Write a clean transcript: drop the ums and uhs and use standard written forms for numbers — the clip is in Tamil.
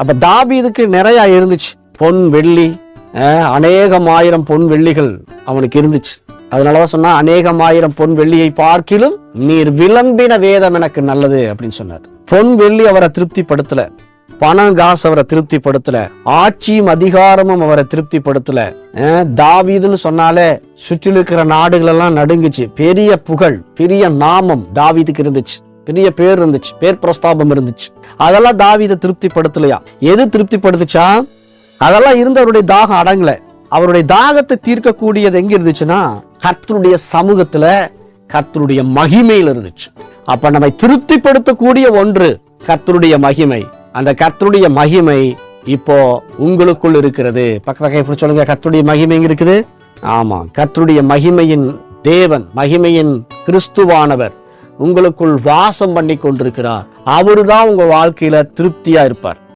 அப்ப தாவீதுக்கு நிறைய இருந்துச்சு, பொன் வெள்ளி, அநேகம் ஆயிரம் பொன் வெள்ளிகள் அவனுக்கு இருந்துச்சு. அதனாலதான் சொன்னா, அநேகம் ஆயிரம் பொன் வெள்ளியை பார்க்கிலும் நீர் விளம்பின வேதம் எனக்கு நல்லது அப்படின்னு சொன்னார். பொன் வெள்ளி அவரை திருப்திப்படுத்தல, பணம் காசு அவரை திருப்திப்படுத்தல, ஆட்சியும் அதிகாரமும் அவரை திருப்திப்படுத்தல. தாவீதுன்னு சொன்னாலே சுற்றில் இருக்கிற நாடுகள் எல்லாம் நடுங்குச்சு. பெரிய புகழ், பெரிய நாமம் தாவீதுக்கு இருந்துச்சு, பெரிய பேர் இருந்துச்சு, பேர் பிரஸ்தாபம் இருந்துச்சு. அதெல்லாம் தாவீதை திருப்திப்படுத்தலையா? எது திருப்திப்படுத்துச்சா? அதெல்லாம் இருந்து அவருடைய தாகம் அடங்கல. அவருடைய தாகத்தை தீர்க்கக்கூடியது எங்க இருந்துச்சுன்னா, கர்த்தருடைய சமூகத்துல, கர்த்தருடைய மகிமையில் இருந்துச்சு. அப்ப நம்மை திருப்திப்படுத்தக்கூடிய ஒன்று கர்த்தருடைய மகிமை. அந்த கர்த்தருடைய மகிமை இப்போ உங்களுக்குள் இருக்கிறது. பக்கத்துல சொல்லுங்க, கர்த்தருடைய மகிமை இருக்குது. ஆமா, கர்த்தருடைய மகிமையின் தேவன், மகிமையின் கிறிஸ்துவானவர் உங்களுக்குள் வாசம் பண்ணி கொண்டிருக்கிறார். அவருதான் உங்க வாழ்க்கையில திருப்தியா இருப்பார்.